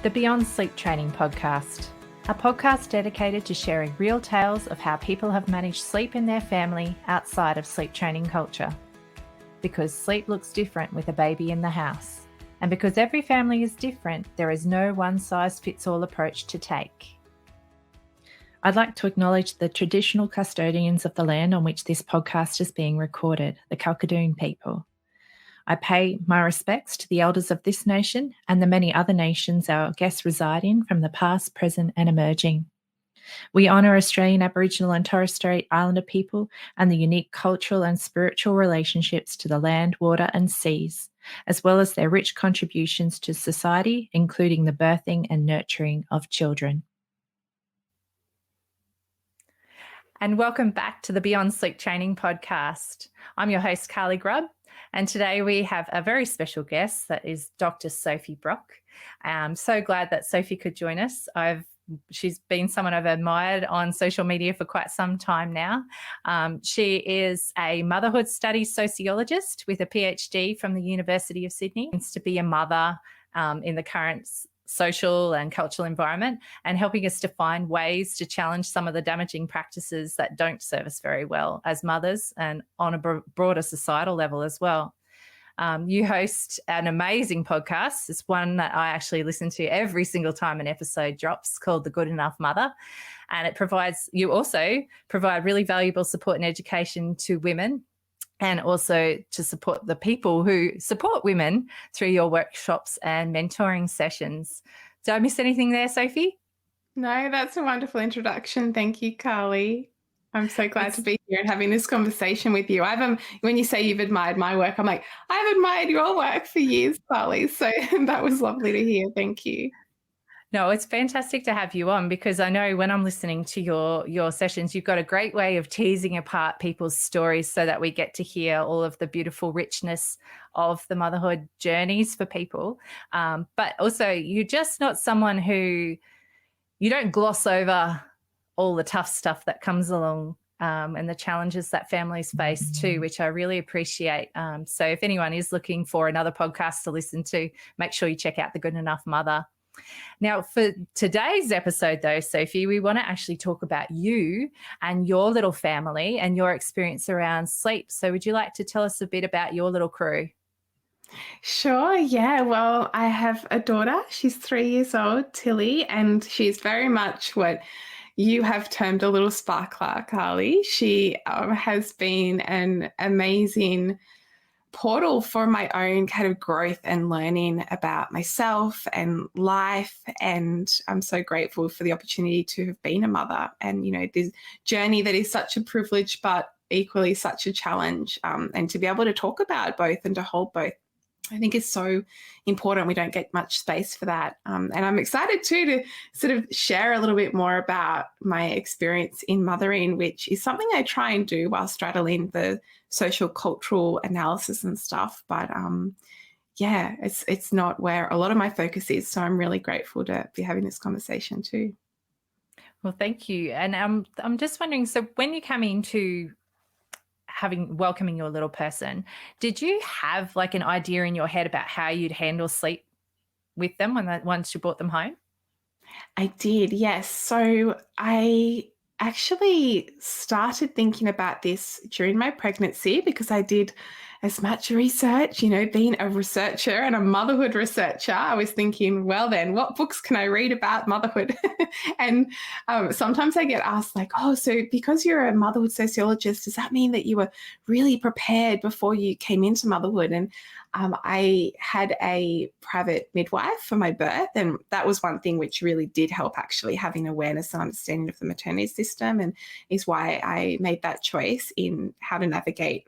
the Beyond Sleep Training podcast, a podcast dedicated to sharing real tales of how people have managed sleep in their family outside of sleep training culture. Because sleep looks different with a baby in the house, and because every family is different, there is no one-size-fits-all approach to take. I'd like to acknowledge the traditional custodians of the land on which this podcast is being recorded, the Kalkadoon people. I pay my respects to the elders of this nation and the many other nations our guests reside in from the past, present and emerging. We honour Australian Aboriginal and Torres Strait Islander people and the unique cultural and spiritual relationships to the land, water and seas, as well as their rich contributions to society, including the birthing and nurturing of children. And welcome back to the Beyond Sleep Training podcast. I'm your host, Carly Grubb. And today we have a very special guest, that is Dr. Sophie Brock. I'm so glad that Sophie could join us. She's been someone I've admired on social media for quite some time now. She is a Motherhood Studies Sociologist with a PhD from the University of Sydney. She wants to be a mother in the current social and cultural environment, and helping us to find ways to challenge some of the damaging practices that don't serve us very well as mothers and on a broader societal level as well. You host an amazing podcast. It's one that I actually listen to every single time an episode drops, called The Good Enough Mother. And you also provide really valuable support and education to women, and also to support the people who support women through your workshops and mentoring sessions. Did I miss anything there, Sophie? No, that's a wonderful introduction. Thank you, Carly. I'm so glad to be here and having this conversation with you. When you say you've admired my work, I'm like, I've admired your work for years, Carly. So that was lovely to hear. Thank you. No, it's fantastic to have you on, because I know when I'm listening to your sessions, you've got a great way of teasing apart people's stories so that we get to hear all of the beautiful richness of the motherhood journeys for people. But also, you're just not someone you don't gloss over all the tough stuff that comes along and the challenges that families face too, which I really appreciate. So if anyone is looking for another podcast to listen to, make sure you check out The Good Enough Mother. Now, for today's episode, though, Sophie, we want to actually talk about you and your little family and your experience around sleep. So would you like to tell us a bit about your little crew? Sure, yeah. Well, I have a daughter. She's 3 years old, Tilly, and she's very much what you have termed a little sparkler, Carly. She has been an amazing portal for my own kind of growth and learning about myself and life. And I'm so grateful for the opportunity to have been a mother, and, this journey that is such a privilege, but equally such a challenge. And to be able to talk about both and to hold both, I think is so important. We don't get much space for that. And I'm excited too to sort of share a little bit more about my experience in mothering, which is something I try and do while straddling the social cultural analysis and stuff. But it's not where a lot of my focus is. So I'm really grateful to be having this conversation too. Well, thank you. And I'm just wondering, so when you come into welcoming your little person, did you have like an idea in your head about how you'd handle sleep with them once you brought them home? I did, yes. So I actually started thinking about this during my pregnancy, because I did as much research, being a researcher and a motherhood researcher. I was thinking, well, then what books can I read about motherhood? And sometimes I get asked like, oh, so because you're a motherhood sociologist, does that mean that you were really prepared before you came into motherhood? And I had a private midwife for my birth, and that was one thing which really did help, actually, having awareness and understanding of the maternity system, and is why I made that choice in how to navigate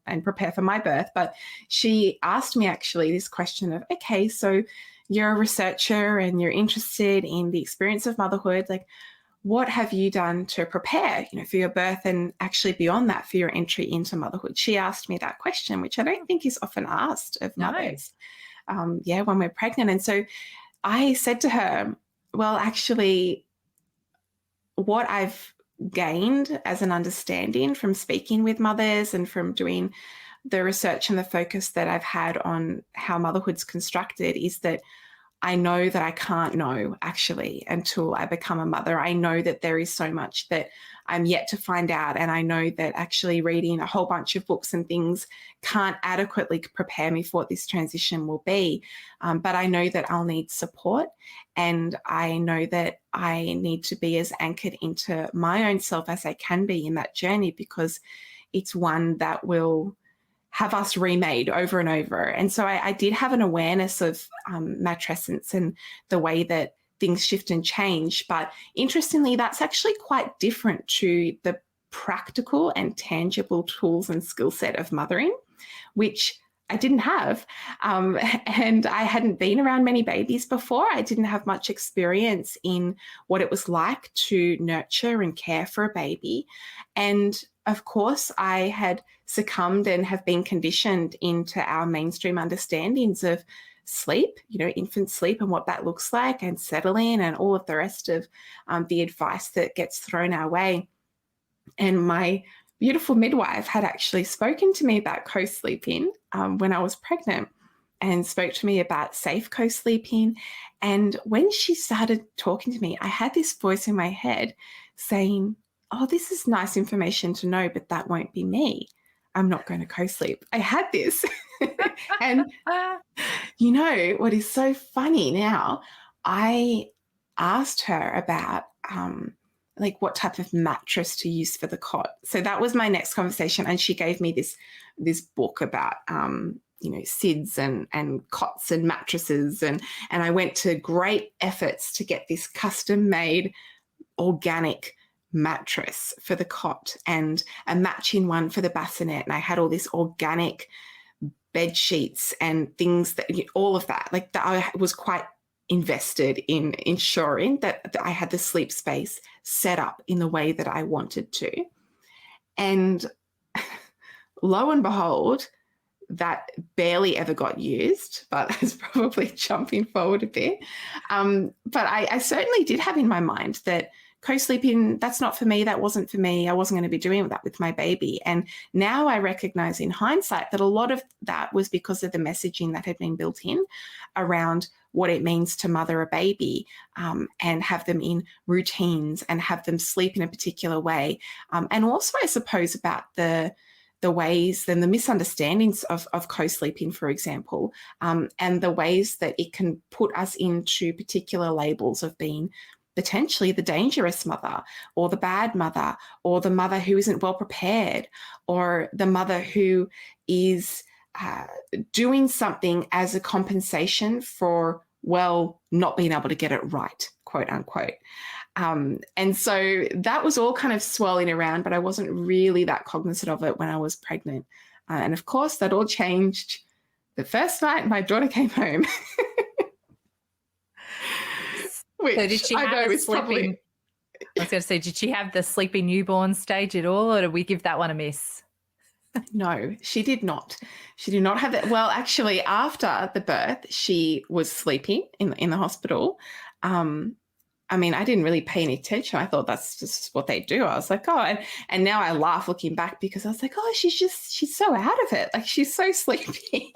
and prepare for my birth. But she asked me actually this question of, okay, so you're a researcher and you're interested in the experience of motherhood, like what have you done to prepare, for your birth, and actually beyond that, for your entry into motherhood? She asked me that question, which I don't think is often asked of mothers. When we're pregnant. And so I said to her, well, actually, what I've gained as an understanding from speaking with mothers and from doing the research and the focus that I've had on how motherhood's constructed is that I know that I can't know actually until I become a mother. I know that there is so much that I'm yet to find out. And I know that actually reading a whole bunch of books and things can't adequately prepare me for what this transition will be. But I know that I'll need support, and I know that I need to be as anchored into my own self as I can be in that journey, because it's one that will have us remade over and over. And so I did have an awareness of matrescence and the way that things shift and change. But interestingly, that's actually quite different to the practical and tangible tools and skill set of mothering, which I didn't have. And I hadn't been around many babies before. I didn't have much experience in what it was like to nurture and care for a baby. And of course, I had succumbed and have been conditioned into our mainstream understandings of sleep, infant sleep and what that looks like, and settling and all of the rest of the advice that gets thrown our way. And my beautiful midwife had actually spoken to me about co-sleeping when I was pregnant, and spoke to me about safe co-sleeping. And when she started talking to me, I had this voice in my head saying, oh, this is nice information to know, but that won't be me. I'm not going to co-sleep. I had this. And what is so funny now, I asked her about what type of mattress to use for the cot. So that was my next conversation. And she gave me this book about SIDS and cots and mattresses. And I went to great efforts to get this custom made organic mattress for the cot and a matching one for the bassinet. And I had all this organic bed sheets and things that, all of that, that I was quite invested in ensuring that I had the sleep space set up in the way that I wanted to. And lo and behold, that barely ever got used, but it's probably jumping forward a bit. But I certainly did have in my mind that co-sleeping, that's not for me. That wasn't for me. I wasn't going to be doing that with my baby. And now I recognize in hindsight that a lot of that was because of the messaging that had been built in around what it means to mother a baby, and have them in routines and have them sleep in a particular way. And also, I suppose, about the ways and the misunderstandings of co-sleeping, for example, and the ways that it can put us into particular labels of being potentially the dangerous mother, or the bad mother, or the mother who isn't well prepared, or the mother who is doing something as a compensation for, not being able to get it right, quote unquote. And so that was all kind of swirling around, but I wasn't really that cognizant of it when I was pregnant. And of course, that all changed the first night my daughter came home. Which so did she have I was going to say, did she have the sleeping newborn stage at all, or did we give that one a miss? No, she did not. She did not have that. Well, actually, after the birth, she was sleeping in the hospital. I didn't really pay any attention. I thought that's just what they do. I was like, oh, and now I laugh looking back, because I was like, oh, she's so out of it. She's so sleepy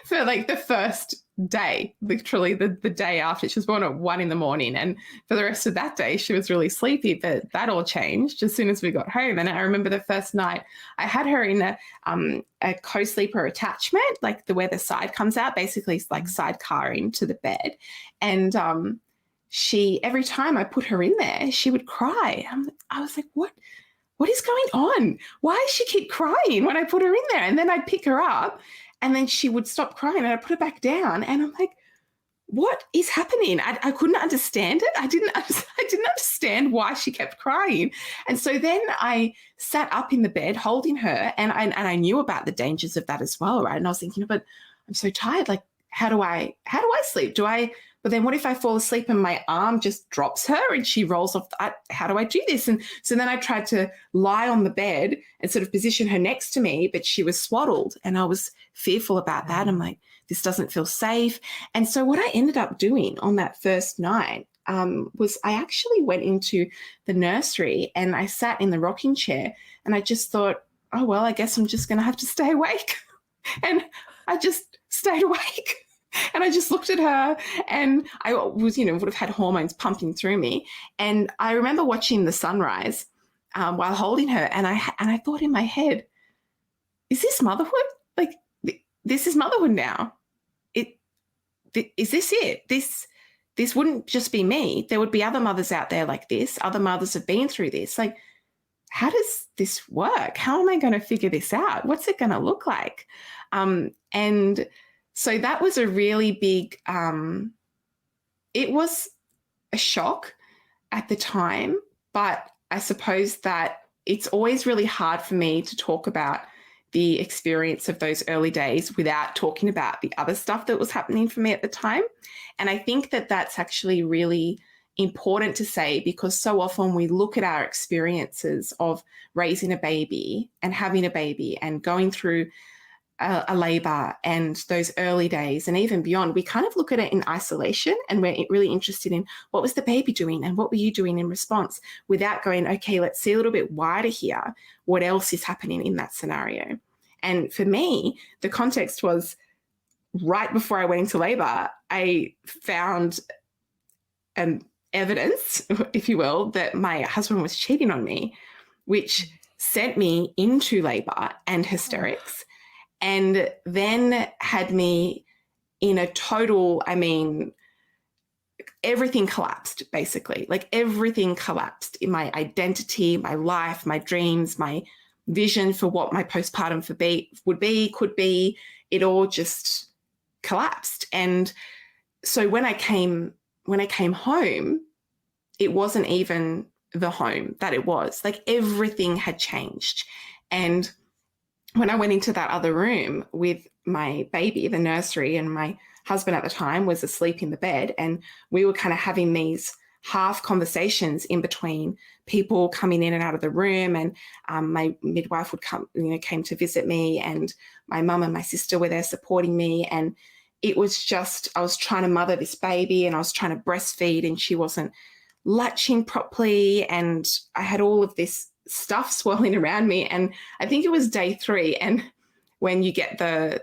for the first day, literally the day after. She was born at 1 a.m. and for the rest of that day she was really sleepy. But that all changed as soon as we got home. And I remember the first night I had her in a co-sleeper attachment, where the side comes out, basically it's sidecarring to the bed. And she, every time I put her in there, she would cry. I was like, what is going on? Why does she keep crying when I put her in there? And then I'd pick her up, and then she would stop crying, and I'd put her back down. And I'm like, what is happening? I couldn't understand it. I didn't understand why she kept crying. And so then I sat up in the bed holding her, and I knew about the dangers of that as well, right? And I was thinking, but I'm so tired. How do I sleep? But then what if I fall asleep and my arm just drops her and she rolls off? How do I do this? And so then I tried to lie on the bed and sort of position her next to me, but she was swaddled, and I was fearful about that. I'm like, this doesn't feel safe. And so what I ended up doing on that first night was I actually went into the nursery and I sat in the rocking chair, and I just thought, oh, well, I guess I'm just going to have to stay awake. And I just stayed awake. And And I just looked at her, and I was, would have had hormones pumping through me. And I remember watching the sunrise while holding her. And I thought in my head, is this motherhood? Like, this is motherhood now. Is this it? This wouldn't just be me. There would be other mothers out there like this. Other mothers have been through this. Like, how does this work? How am I going to figure this out? What's it going to look like? And so that was a really big, it was a shock at the time, but I suppose that it's always really hard for me to talk about the experience of those early days without talking about the other stuff that was happening for me at the time. And I think that that's actually really important to say, because so often we look at our experiences of raising a baby and having a baby and going through a labor and those early days and even beyond, we kind of look at it in isolation, and we're really interested in what was the baby doing and what were you doing in response, without going, okay, let's see a little bit wider here. What else is happening in that scenario? And for me, the context was right before I went into labor, I found evidence, if you will, that my husband was cheating on me, which sent me into labor and hysterics. And then had me in a total, everything collapsed, basically. Like, everything collapsed in my identity, my life, my dreams, my vision for what my postpartum could be. It all just collapsed. And so when I came home, it wasn't even the home that it was. Like, everything had changed. And when I went into that other room with my baby, the nursery, and my husband at the time was asleep in the bed, and we were kind of having these half conversations in between people coming in and out of the room, and my midwife would came to visit me, and my mum and my sister were there supporting me. And it was just, I was trying to mother this baby, and I was trying to breastfeed, and she wasn't latching properly, and I had all of this stuff swirling around me. And I think it was day 3, and when you get the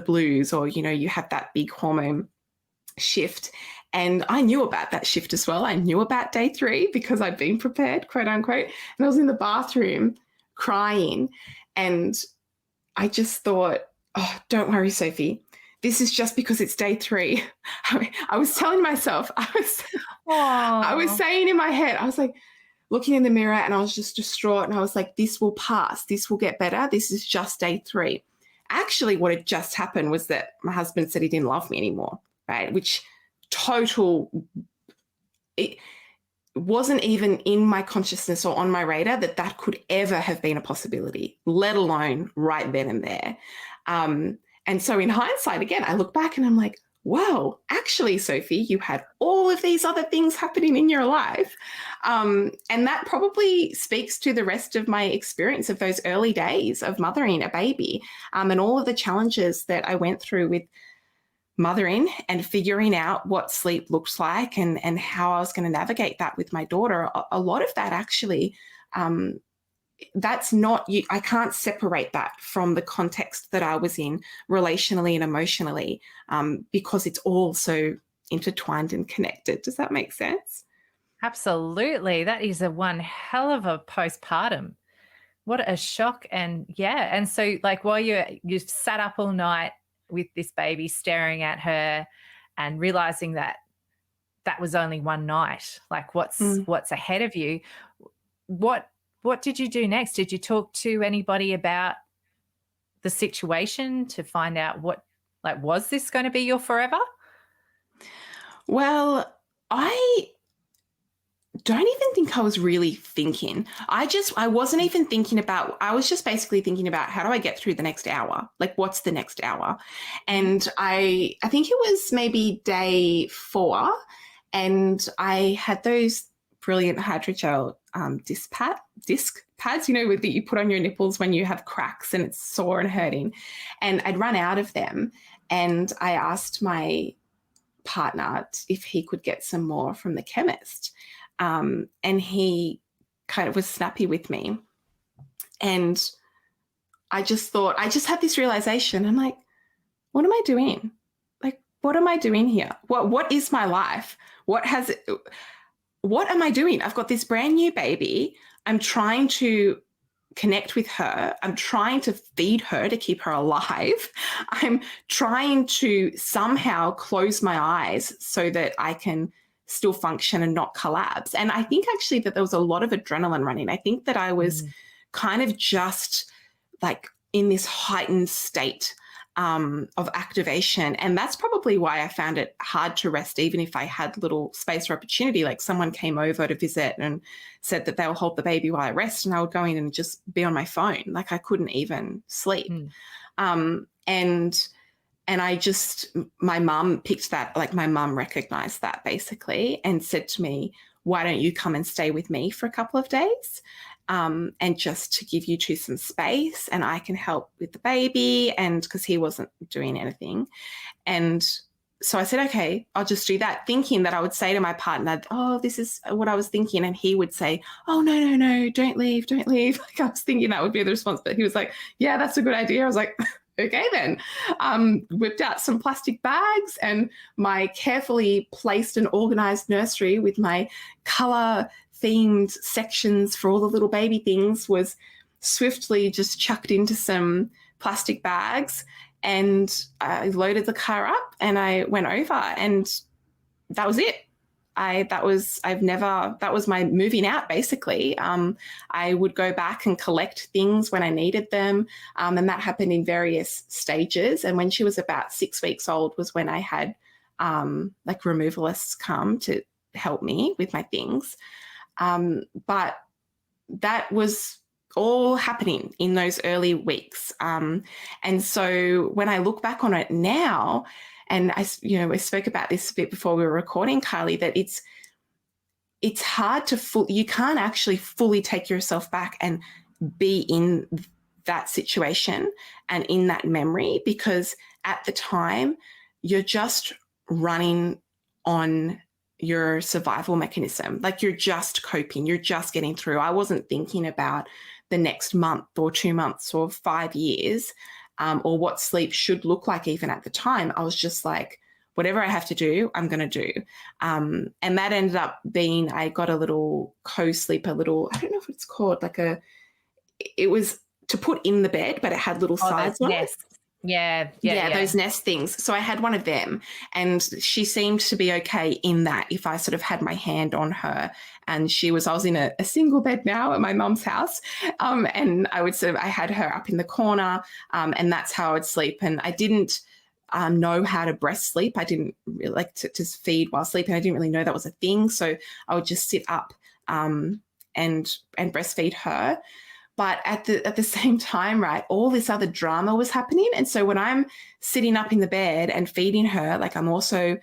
blues, or you have that big hormone shift. And I knew about that shift as well. I knew about day 3 because I'd been prepared, quote unquote. And I was in the bathroom crying, and I just thought, oh, don't worry, Sophie. This is just because it's day 3. I was telling myself, I was saying in my head, I was like looking in the mirror, and I was just distraught. And I was like, this will pass. This will get better. This is just day 3. Actually, what had just happened was that my husband said he didn't love me anymore, right? Which it wasn't even in my consciousness or on my radar that could ever have been a possibility, let alone right then and there. And so in hindsight, again, I look back and I'm like, wow, actually, Sophie, you had all of these other things happening in your life. And that probably speaks to the rest of my experience of those early days of mothering a baby, and all of the challenges that I went through with mothering and figuring out what sleep looks like and how I was going to navigate that with my daughter. A lot of that actually, that's not, I can't separate that from the context that I was in relationally and emotionally, because it's all so intertwined and connected. Does that make sense? Absolutely. That is one hell of a postpartum. What a shock. And yeah. And so like while you sat up all night with this baby, staring at her and realizing that was only one night, like what's ahead of you, what did you do next? Did you talk to anybody about the situation to find out was this going to be your forever? Well, I don't even think I was really thinking. I wasn't even thinking about, I was just basically thinking about, how do I get through the next hour? Like, what's the next hour? And I think it was maybe day 4, and I had those brilliant hydrogel disc pads, that you put on your nipples when you have cracks and it's sore and hurting. And I'd run out of them, and I asked my partner if he could get some more from the chemist. And he kind of was snappy with me. And I just had this realization. I'm like, what am I doing? Like, what am I doing here? What is my life? What am I doing? I've got this brand new baby. I'm trying to connect with her. I'm trying to feed her to keep her alive. I'm trying to somehow close my eyes so that I can still function and not collapse. And I think actually that there was a lot of adrenaline running. I think that I was kind of just like in this heightened state of activation. And that's probably why I found it hard to rest, even if I had little space or opportunity. Like someone came over to visit and said that they'll hold the baby while I rest, and I would go in and just be on my phone. Like I couldn't even sleep. And I just, my mum picked that, like my mum recognized that basically and said to me, why don't you come and stay with me for a couple of days? And just to give you two some space, and I can help with the baby, and because he wasn't doing anything. And so I said, okay, I'll just do that, thinking that I would say to my partner, oh, this is what I was thinking. And he would say, oh, no, don't leave. Like I was thinking that would be the response, but he was like, yeah, that's a good idea. I was like, okay, then. Whipped out some plastic bags and my carefully placed and organized nursery with my color themed sections for all the little baby things was swiftly just chucked into some plastic bags, and I loaded the car up and I went over, and that was it. That was my moving out basically. I would go back and collect things when I needed them. And that happened in various stages. And when she was about 6 weeks old was when I had like removalists come to help me with my things. But that was all happening in those early weeks. And so when I look back on it now, and we spoke about this a bit before we were recording, Kylie, that it's hard to you can't actually fully take yourself back and be in that situation and in that memory, because at the time you're just running on your survival mechanism. Like you're just coping, you're just getting through. I wasn't thinking about the next month or 2 months or 5 years. Or what sleep should look like even at the time. I was just like, whatever I have to do, I'm going to do. And that ended up being, I got a little co-sleep, I don't know what it's called, it was to put in the bed, but it had little sides on it. Yeah, those nest things. So I had one of them, and she seemed to be okay in that if I sort of had my hand on her. And I was in a single bed now at my mum's house. And I had her up in the corner, and that's how I would sleep. And I didn't know how to breast sleep. I didn't really like to feed while sleeping. I didn't really know that was a thing. So I would just sit up and breastfeed her. But at the same time, right, all this other drama was happening. And so when I'm sitting up in the bed and feeding her, like I'm also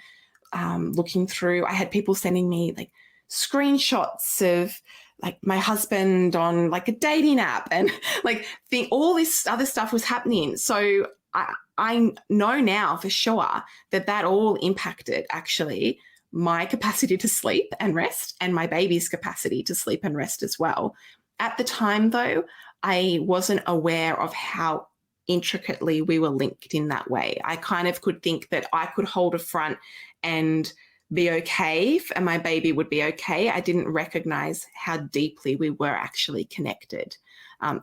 looking through, I had people sending me like screenshots of like my husband on like a dating app, and like all this other stuff was happening. So I know now for sure that all impacted actually my capacity to sleep and rest, and my baby's capacity to sleep and rest as well. At the time, though, I wasn't aware of how intricately we were linked in that way. I kind of could think that I could hold a front and be okay, and my baby would be okay. I didn't recognize how deeply we were actually connected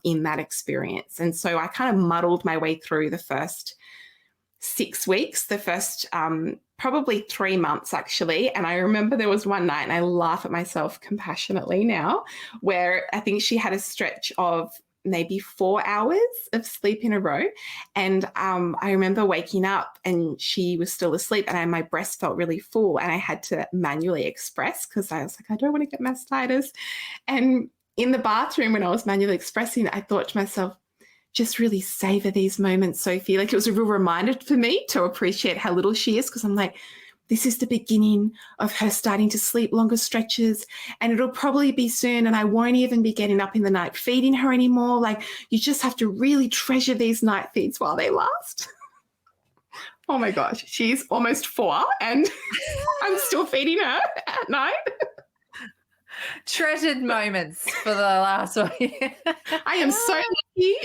in that experience. And so I kind of muddled my way through the first 6 weeks, the first probably 3 months actually. And I remember there was one night, and I laugh at myself compassionately now, where I think she had a stretch of maybe 4 hours of sleep in a row. And I remember waking up and she was still asleep, and my breast felt really full, and I had to manually express because I was like, I don't want to get mastitis. And in the bathroom when I was manually expressing, I thought to myself, just really savor these moments, Sophie. Like it was a real reminder for me to appreciate how little she is, because I'm like, this is the beginning of her starting to sleep longer stretches, and it'll probably be soon, and I won't even be getting up in the night feeding her anymore. Like you just have to really treasure these night feeds while they last. Oh my gosh, she's almost 4 and I'm still feeding her at night. Treasured moments for the last week. I am so lucky.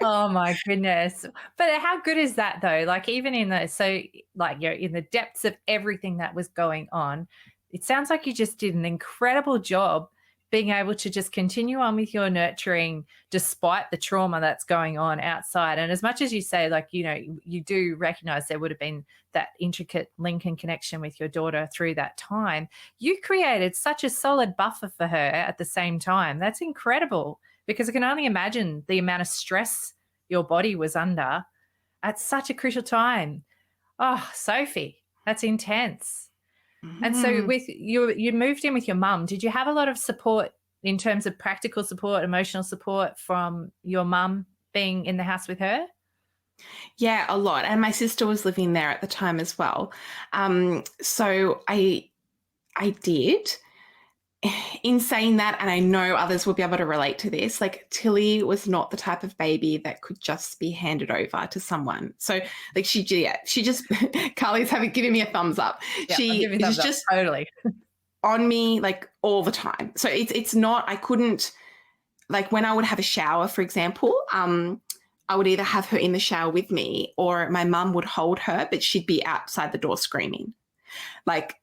Oh my goodness. But how good is that though? Like even in you're in the depths of everything that was going on. It sounds like you just did an incredible job being able to just continue on with your nurturing despite the trauma that's going on outside. And as much as you say, like, you do recognize there would have been that intricate link and connection with your daughter through that time, you created such a solid buffer for her at the same time. That's incredible, because I can only imagine the amount of stress your body was under at such a crucial time. Oh, Sophie, that's intense. And so with you moved in with your mum. Did you have a lot of support in terms of practical support, emotional support from your mum being in the house with her? Yeah, a lot. And my sister was living there at the time as well. So I did. In saying that, and I know others will be able to relate to this, like Tilly was not the type of baby that could just be handed over to someone. So like she just Carly's giving me a thumbs up. Yeah, She was just totally on me like all the time. So it's not, I couldn't, like when I would have a shower, for example, I would either have her in the shower with me or my mum would hold her, but she'd be outside the door screaming. Like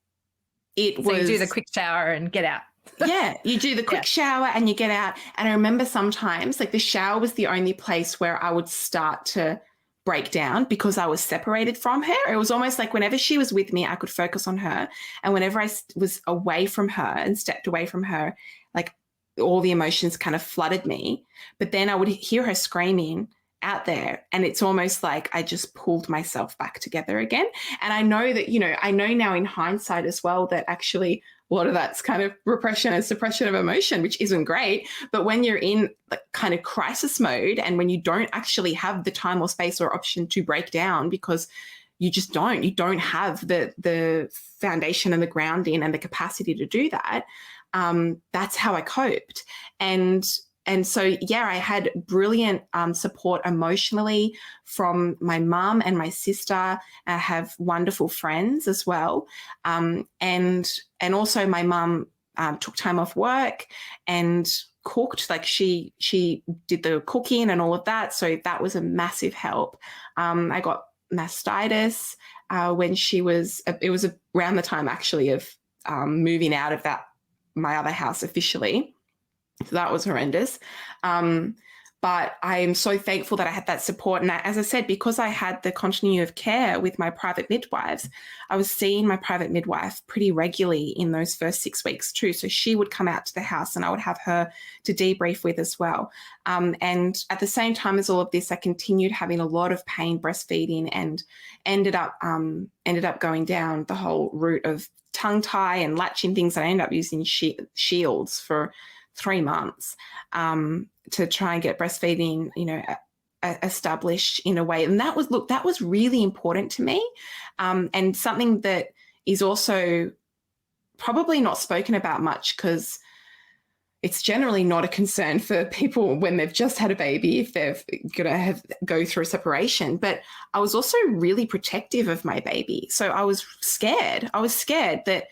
it was. So you do the quick shower and get out. Yeah, you do the quick shower and you get out. And I remember sometimes like the shower was the only place where I would start to break down because I was separated from her. It was almost like whenever she was with me, I could focus on her. And whenever I was away from her and stepped away from her, like all the emotions kind of flooded me. But then I would hear her screaming out there and it's almost like I just pulled myself back together again. And I know that, I know now in hindsight as well that actually a lot of that's kind of repression and suppression of emotion, which isn't great. But when you're in like kind of crisis mode and when you don't actually have the time or space or option to break down because you don't have the foundation and the grounding and the capacity to do that, that's how I coped. And so, yeah, I had brilliant support emotionally from my mum and my sister. I have wonderful friends as well. And also my mum took time off work and cooked. Like she did the cooking and all of that. So that was a massive help. I got mastitis when it was around the time actually of moving out of my other house officially. So that was horrendous. But I am so thankful that I had that support. And as I said, because I had the continuity of care with my private midwives, I was seeing my private midwife pretty regularly in those first 6 weeks too. So she would come out to the house and I would have her to debrief with as well. And at the same time as all of this, I continued having a lot of pain breastfeeding and ended up going down the whole route of tongue tie and latching things. And I ended up using shields for 3 months to try and get breastfeeding, established in a way. And that was really important to me. And something that is also probably not spoken about much because it's generally not a concern for people when they've just had a baby if they're going to go through a separation. But I was also really protective of my baby. So I was scared. I was scared that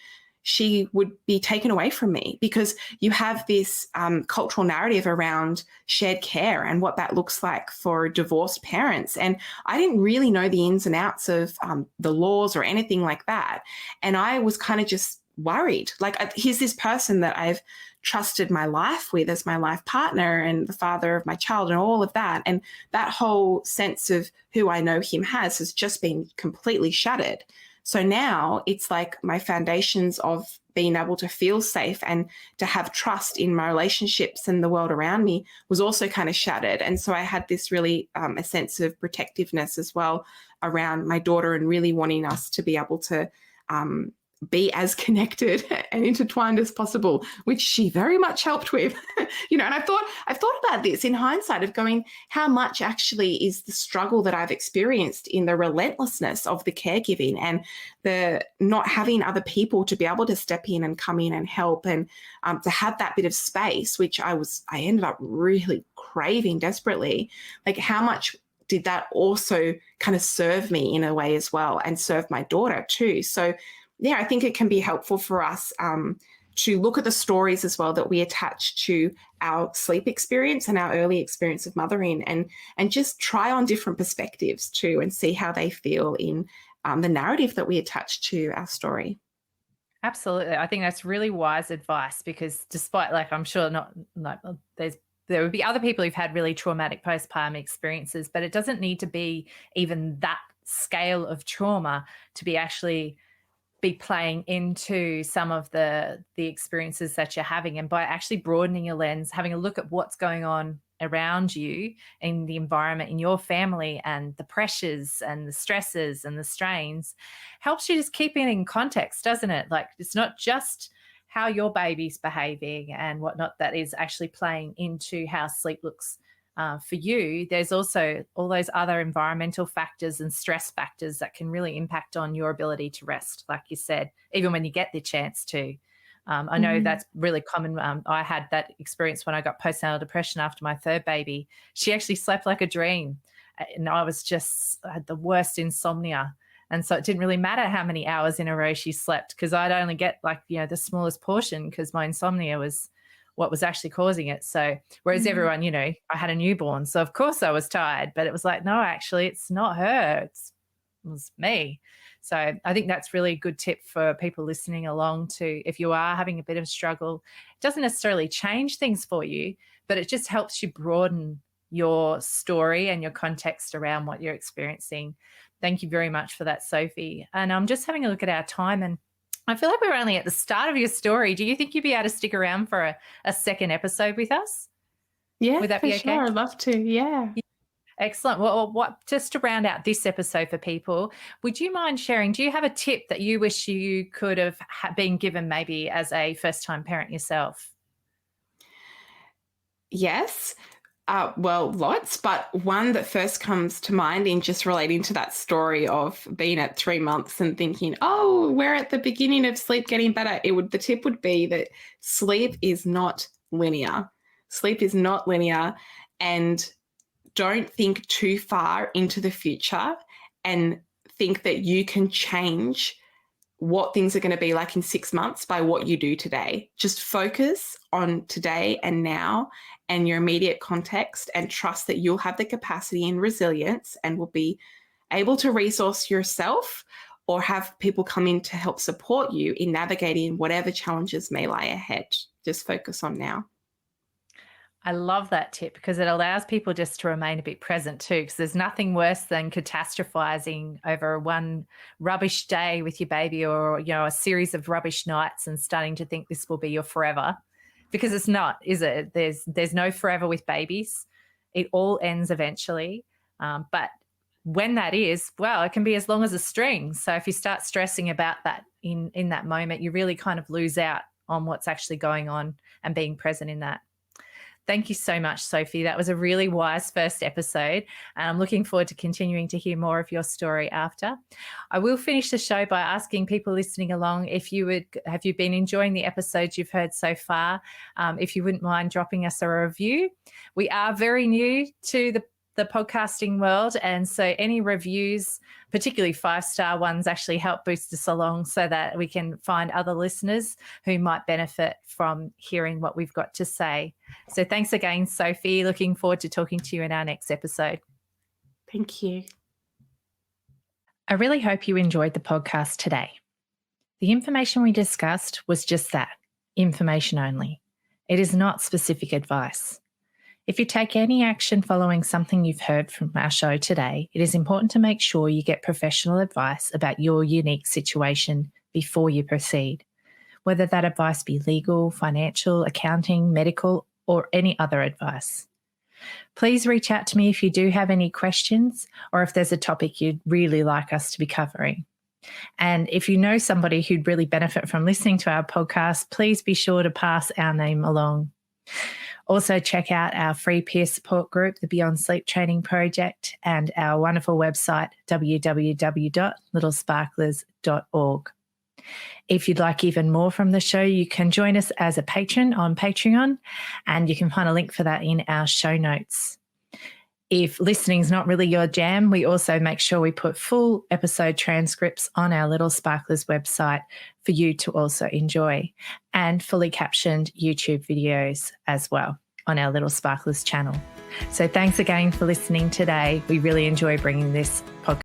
she would be taken away from me because you have this cultural narrative around shared care and what that looks like for divorced parents. And I didn't really know the ins and outs of the laws or anything like that. And I was kind of just worried. Like, here's this person that I've trusted my life with as my life partner and the father of my child and all of that. And that whole sense of who I know him has just been completely shattered. So now it's like my foundations of being able to feel safe and to have trust in my relationships and the world around me was also kind of shattered. And so I had this really a sense of protectiveness as well around my daughter and really wanting us to be able to be as connected and intertwined as possible, which she very much helped with. And I've thought about this in hindsight of going, how much actually is the struggle that I've experienced in the relentlessness of the caregiving and the not having other people to be able to step in and come in and help and to have that bit of space, which I ended up really craving desperately. Like, how much did that also kind of serve me in a way as well and serve my daughter too? So yeah, I think it can be helpful for us to look at the stories as well that we attach to our sleep experience and our early experience of mothering, and just try on different perspectives too and see how they feel in the narrative that we attach to our story. Absolutely. I think that's really wise advice, because despite, like, I'm sure there would be other people who've had really traumatic postpartum experiences, but it doesn't need to be even that scale of trauma to be playing into some of the experiences that you're having. And by actually broadening your lens, having a look at what's going on around you in the environment, in your family, and the pressures and the stresses and the strains, helps you just keep it in context, doesn't it? Like, it's not just how your baby's behaving and whatnot that is actually playing into how sleep looks for you. There's also all those other environmental factors and stress factors that can really impact on your ability to rest, like you said, even when you get the chance to. I know that's really common. I had that experience when I got postnatal depression after my third baby. She actually slept like a dream, and I had the worst insomnia. And so it didn't really matter how many hours in a row she slept, because I'd only get the smallest portion, because my insomnia was what was actually causing it. So whereas everyone, I had a newborn, so of course I was tired, but it was like, no, actually it's not her, it was me. So I think that's really a good tip for people listening along to, if you are having a bit of a struggle. It doesn't necessarily change things for you, but it just helps you broaden your story and your context around what you're experiencing. Thank you very much for that, Sophie. And I'm just having a look at our time, and I feel like we're only at the start of your story. Do you think you'd be able to stick around for a second episode with us? Yeah, would that be okay? Sure. I'd love to. Yeah. Excellent. Well, just to round out this episode for people, would you mind sharing, do you have a tip that you wish you could have been given maybe as a first-time parent yourself? Yes. Well, lots, but one that first comes to mind in just relating to that story of being at 3 months and thinking, oh, we're at the beginning of sleep getting better. The tip would be that sleep is not linear. Sleep is not linear, and don't think too far into the future and think that you can change what things are going to be like in 6 months by what you do today. Just focus on today and now and your immediate context, and trust that you'll have the capacity and resilience and will be able to resource yourself or have people come in to help support you in navigating whatever challenges may lie ahead. Just focus on now. I love that tip, because it allows people just to remain a bit present too, because there's nothing worse than catastrophizing over one rubbish day with your baby, or a series of rubbish nights, and starting to think this will be your forever, because it's not, is it? There's no forever with babies. It all ends eventually. But when that is, well, it can be as long as a string. So if you start stressing about that in that moment, you really kind of lose out on what's actually going on and being present in that. Thank you so much, Sophie. That was a really wise first episode, and I'm looking forward to continuing to hear more of your story after. I will finish the show by asking people listening along have you been enjoying the episodes you've heard so far? If you wouldn't mind dropping us a review. We are very new to the podcasting world, and so any reviews, particularly 5-star ones, actually help boost us along so that we can find other listeners who might benefit from hearing what we've got to say. So thanks again, Sophie. Looking forward to talking to you in our next episode. Thank you. I really hope you enjoyed the podcast today. The information we discussed was just that, information only. It is not specific advice. If you take any action following something you've heard from our show today, it is important to make sure you get professional advice about your unique situation before you proceed, whether that advice be legal, financial, accounting, medical, or any other advice. Please reach out to me if you do have any questions, or if there's a topic you'd really like us to be covering. And if you know somebody who'd really benefit from listening to our podcast, please be sure to pass our name along. Also, check out our free peer support group, the Beyond Sleep Training Project, and our wonderful website, www.littlesparklers.org. If you'd like even more from the show, you can join us as a patron on Patreon, and you can find a link for that in our show notes. If listening's not really your jam, we also make sure we put full episode transcripts on our Little Sparklers website for you to also enjoy, and fully captioned YouTube videos as well on our Little Sparklers channel. So thanks again for listening today. We really enjoy bringing this podcast